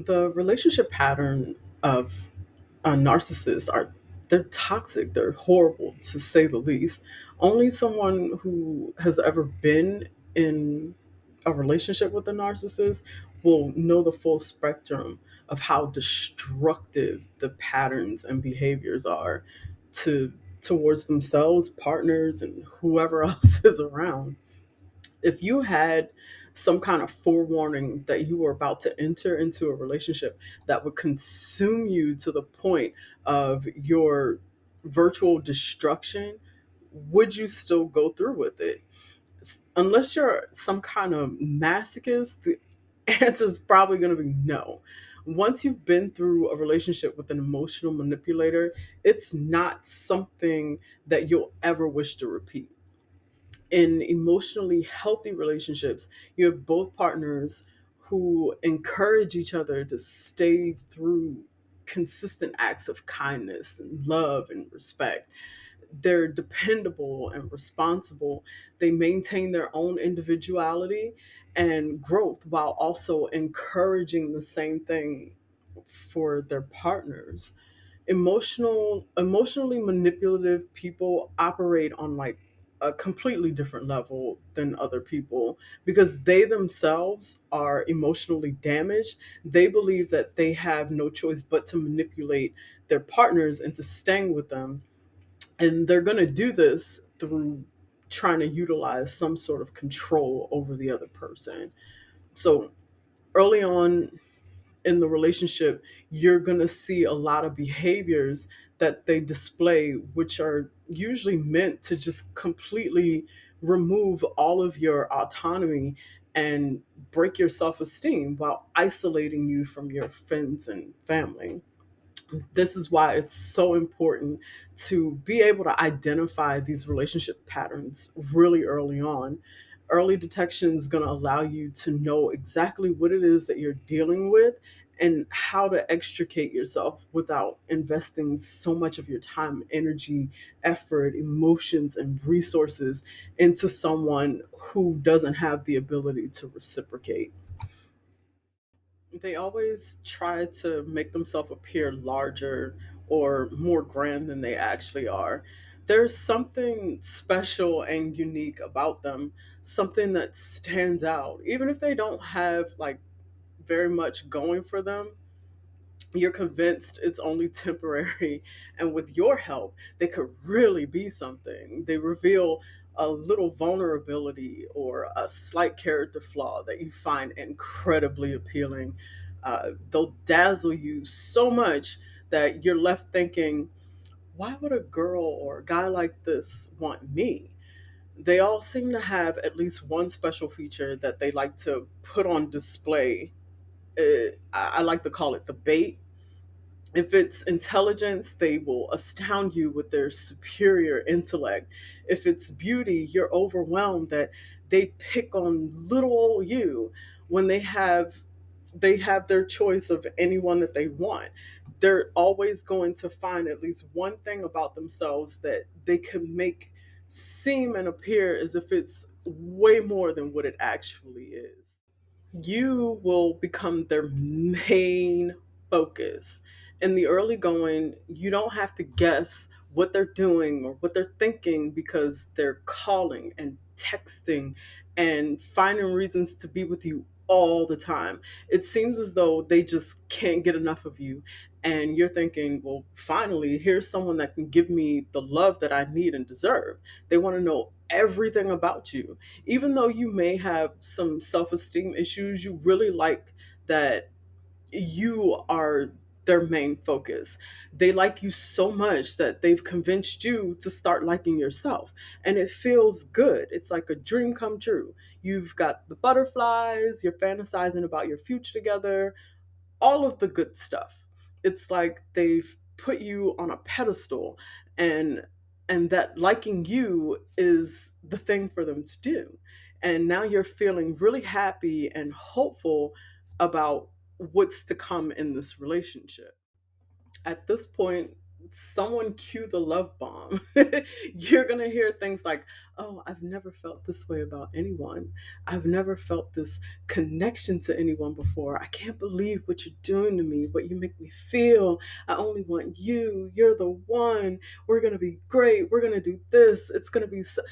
The relationship pattern of a narcissist are they're toxic, they're horrible to say the least. Only someone who has ever been in a relationship with a narcissist will know the full spectrum of how destructive the patterns and behaviors are to towards themselves, partners, and whoever else is around. If you had some kind of forewarning that you were about to enter into a relationship that would consume you to the point of your virtual destruction, would you still go through with it? Unless you're some kind of masochist, the answer is probably going to be no. Once you've been through a relationship with an emotional manipulator, it's not something that you'll ever wish to repeat. In emotionally healthy relationships, you have both partners who encourage each other to stay through consistent acts of kindness and love and respect. They're dependable and responsible. They maintain their own individuality and growth while also encouraging the same thing for their partners. Emotionally manipulative people operate on like a completely different level than other people because they themselves are emotionally damaged. They believe that they have no choice but to manipulate their partners into staying with them, and they're going to do this through trying to utilize some sort of control over the other person. So early on in the relationship, you're going to see a lot of behaviors that they display, which are usually meant to just completely remove all of your autonomy and break your self esteem while isolating you from your friends and family. This is why it's so important to be able to identify these relationship patterns really early on. Early detection is going to allow you to know exactly what it is that you're dealing with and how to extricate yourself without investing so much of your time, energy, effort, emotions, and resources into someone who doesn't have the ability to reciprocate. They always try to make themselves appear larger or more grand than they actually are. There's something special and unique about them, something that stands out. Even if they don't have like very much going for them, you're convinced it's only temporary. And with your help, they could really be something. They reveal a little vulnerability or a slight character flaw that you find incredibly appealing. They'll dazzle you so much that you're left thinking, why would a girl or a guy like this want me? They all seem to have at least one special feature that they like to put on display. I like to call it the bait. If it's intelligence, they will astound you with their superior intellect. If it's beauty, you're overwhelmed that they pick on little old you when they have their choice of anyone that they want. They're always going to find at least one thing about themselves that they can make seem and appear as if it's way more than what it actually is. You will become their main focus. In the early going, you don't have to guess what they're doing or what they're thinking because they're calling and texting and finding reasons to be with you all the time. It seems as though they just can't get enough of you. And you're thinking, well, finally, here's someone that can give me the love that I need and deserve. They want to know everything about you. Even though you may have some self esteem issues, you really like that you are their main focus. They like you so much that they've convinced you to start liking yourself. And it feels good. It's like a dream come true. You've got the butterflies, you're fantasizing about your future together, all of the good stuff. It's like they've put you on a pedestal, and that liking you is the thing for them to do. And now you're feeling really happy and hopeful about what's to come in this relationship. At this point, someone cue the love bomb. You're going to hear things like, "Oh, I've never felt this way about anyone. I've never felt this connection to anyone before. I can't believe what you're doing to me, what you make me feel. I only want you. You're the one. We're going to be great. We're going to do this. It's going to be so."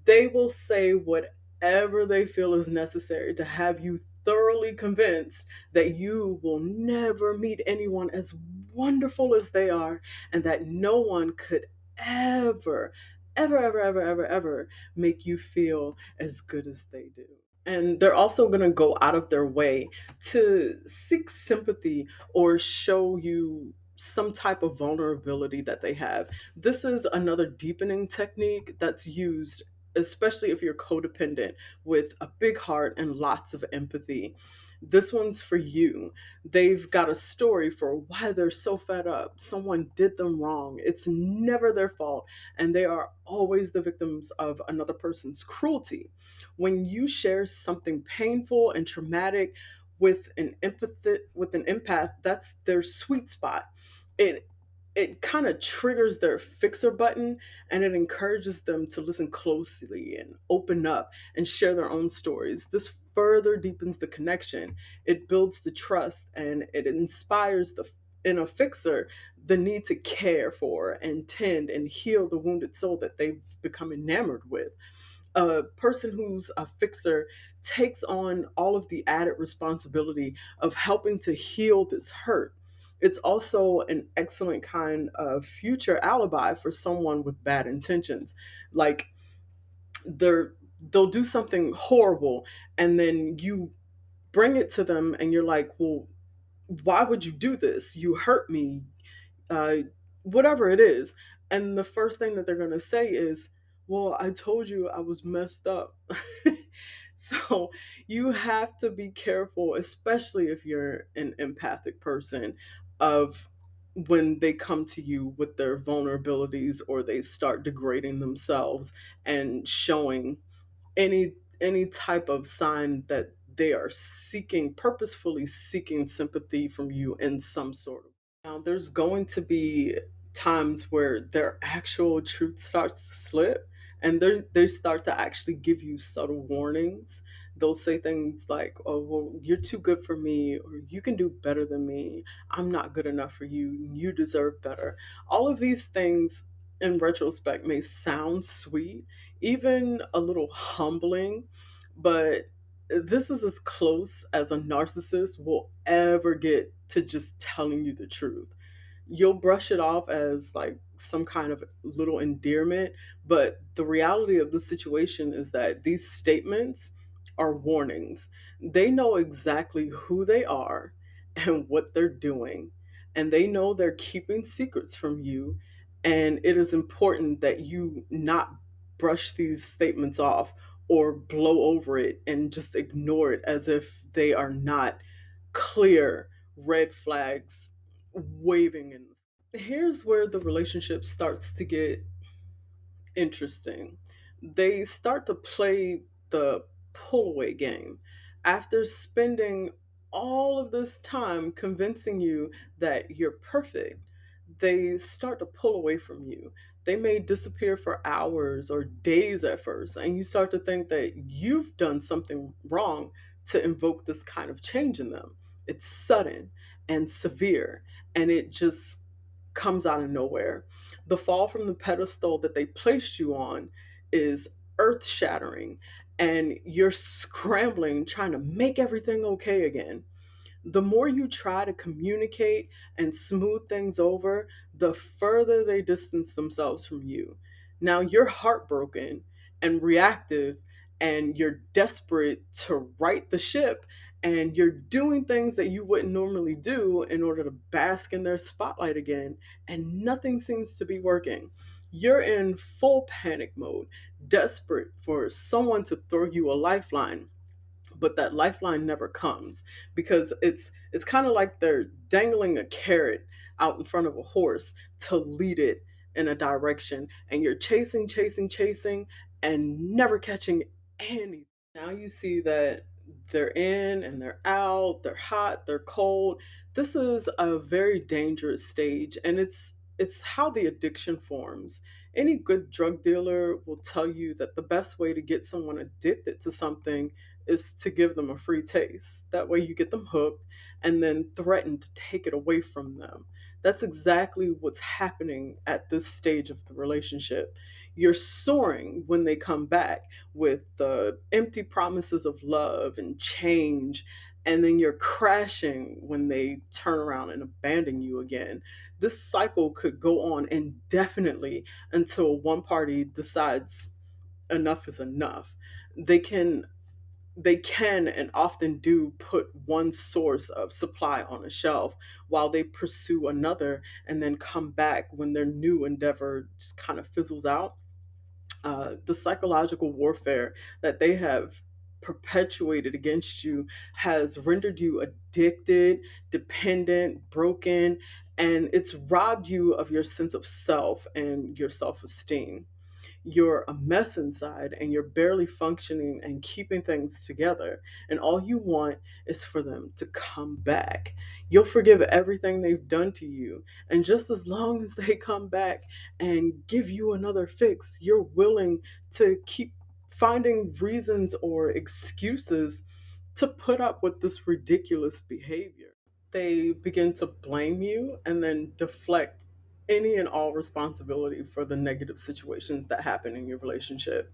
They will say whatever they feel is necessary to have you thoroughly convinced that you will never meet anyone as wonderful as they are, and that no one could ever, ever make you feel as good as they do. And they're also going to go out of their way to seek sympathy or show you some type of vulnerability that they have. This is another deepening technique that's used, especially if you're codependent with a big heart and lots of empathy. This one's for you. They've got a story for why they're so fed up. Someone did them wrong. It's never their fault, and they are always the victims of another person's cruelty. When you share something painful and traumatic with an empath, that's their sweet spot. It kind of triggers their fixer button, and it encourages them to listen closely and open up and share their own stories. This further deepens the connection. It builds the trust, and it inspires the in a fixer the need to care for and tend and heal the wounded soul that they've become enamored with. A person who's a fixer takes on all of the added responsibility of helping to heal this hurt. It's also an excellent kind of future alibi for someone with bad intentions. Like they're they'll do something horrible, and then you bring it to them and you're like, "Well, why would you do this? You hurt me." uh, Whatever it is. And the first thing that they're going to say is, "Well, I told you I was messed up." So you have to be careful, especially if you're an empathic person, of when they come to you with their vulnerabilities or they start degrading themselves and showing any type of sign that they are seeking, purposefully seeking sympathy from you in some sort of. Now, there's going to be times where their actual truth starts to slip, and they start to actually give you subtle warnings. They'll say things like, "Oh, well, you're too good for me," or "You can do better than me. I'm not good enough for you. You deserve better." All of these things, in retrospect, may sound sweet, even a little humbling, but this is as close as a narcissist will ever get to just telling you the truth. You'll brush it off as like some kind of little endearment, but the reality of the situation is that these statements are warnings. They know exactly who they are and what they're doing, and they know they're keeping secrets from you. And it is important that you not brush these statements off or blow over it and just ignore it as if they are not clear red flags waving in. Here's where the relationship starts to get interesting. They start to play the pull away game. After spending all of this time convincing you that you're perfect, they start to pull away from you. They may disappear for hours or days at first, and you start to think that you've done something wrong to invoke this kind of change in them. It's sudden and severe, and it just comes out of nowhere. The fall from the pedestal that they placed you on is earth shattering, and you're scrambling trying to make everything okay again. The more you try to communicate and smooth things over, the further they distance themselves from you. Now you're heartbroken and reactive, and you're desperate to right the ship, and you're doing things that you wouldn't normally do in order to bask in their spotlight again, and nothing seems to be working. You're in full panic mode, desperate for someone to throw you a lifeline, but that lifeline never comes because it's kind of like they're dangling a carrot out in front of a horse to lead it in a direction, and you're chasing and never catching anything. Now you see that they're in and they're out, they're hot, they're cold. This is a very dangerous stage, and it's it's how the addiction forms. Any good drug dealer will tell you that the best way to get someone addicted to something is to give them a free taste. That way you get them hooked and then threaten to take it away from them. That's exactly what's happening at this stage of the relationship. You're soaring when they come back with the empty promises of love and change, and then you're crashing when they turn around and abandon you again. This cycle could go on indefinitely until one party decides enough is enough. They can they can and often do put one source of supply on a shelf while they pursue another and then come back when their new endeavor just kind of fizzles out. The psychological warfare that they have perpetuated against you has rendered you addicted, dependent, broken, and it's robbed you of your sense of self and your self esteem. You're a mess inside and you're barely functioning and keeping things together. And all you want is for them to come back. You'll forgive everything they've done to you. And just as long as they come back and give you another fix, you're willing to keep finding reasons or excuses to put up with this ridiculous behavior. They begin to blame you and then deflect any and all responsibility for the negative situations that happen in your relationship.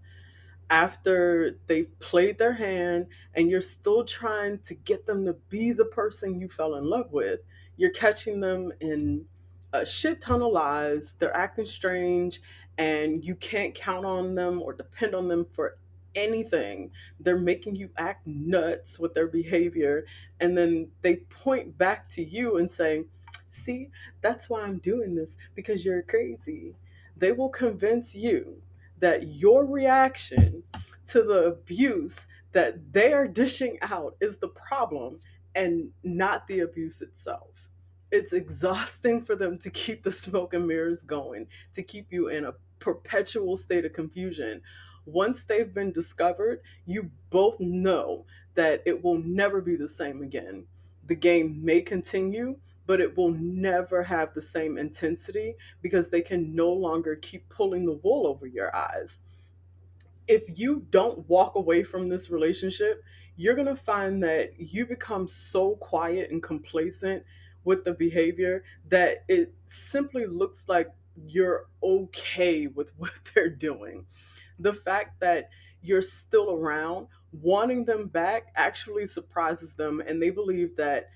After they've played their hand and you're still trying to get them to be the person you fell in love with, you're catching them in a shit ton of lies. They're acting strange and you can't count on them or depend on them for anything. They're making you act nuts with their behavior. And then they point back to you and say, see, that's why I'm doing this, because you're crazy. They will convince you that your reaction to the abuse that they are dishing out is the problem and not the abuse itself. It's exhausting for them to keep the smoke and mirrors going, to keep you in a perpetual state of confusion. Once they've been discovered, you both know that it will never be the same again. The game may continue, but it will never have the same intensity because they can no longer keep pulling the wool over your eyes. If you don't walk away from this relationship, you're going to find that you become so quiet and complacent with the behavior that it simply looks like you're okay with what they're doing. The fact that you're still around, wanting them back, actually surprises them, and they believe that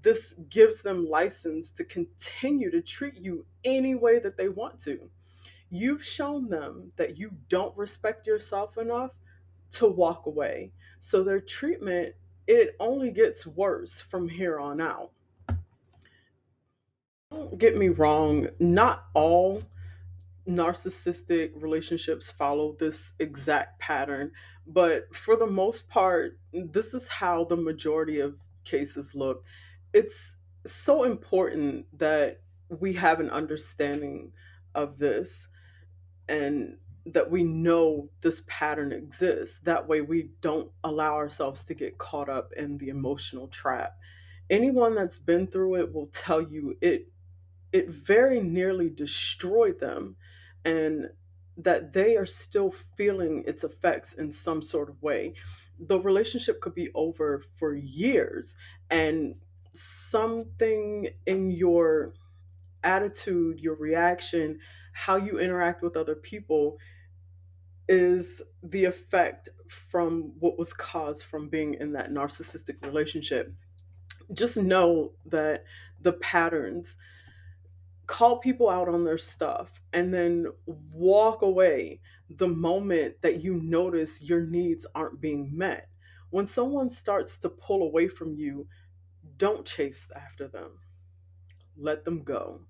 this gives them license to continue to treat you any way that they want to. You've shown them that you don't respect yourself enough to walk away. So their treatment, it only gets worse from here on out. Don't get me wrong, not all narcissistic relationships follow this exact pattern, but for the most part, this is how the majority of cases look. It's so important that we have an understanding of this and that we know this pattern exists. That way, we don't allow ourselves to get caught up in the emotional trap. Anyone that's been through it will tell you it very nearly destroyed them, and that they are still feeling its effects in some sort of way. The relationship could be over for years, and something in your attitude, your reaction, how you interact with other people is the effect from what was caused from being in that narcissistic relationship. Just know that the patterns, call people out on their stuff and then walk away the moment that you notice your needs aren't being met. When someone starts to pull away from you, don't chase after them. Let them go.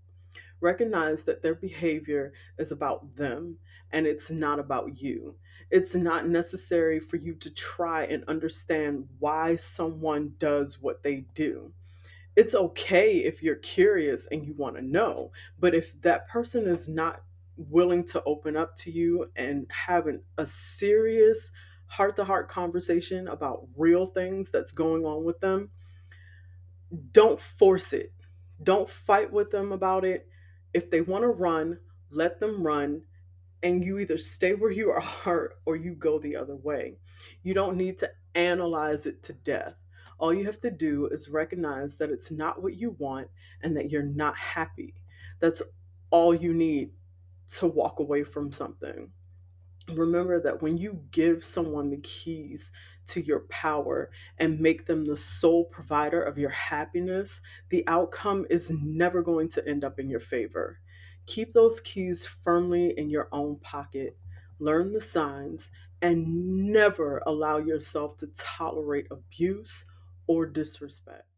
Recognize that their behavior is about them and it's not about you. It's not necessary for you to try and understand why someone does what they do. It's okay if you're curious and you want to know, but if that person is not willing to open up to you and having a serious heart to heart conversation about real things that's going on with them, don't force it. Don't fight with them about it. If they want to run, let them run, and you either stay where you are or you go the other way. You don't need to analyze it to death. All you have to do is recognize that it's not what you want and that you're not happy. That's all you need to walk away from something. Remember that when you give someone the keys to your power and make them the sole provider of your happiness, the outcome is never going to end up in your favor. Keep those keys firmly in your own pocket, learn the signs, and never allow yourself to tolerate abuse or disrespect.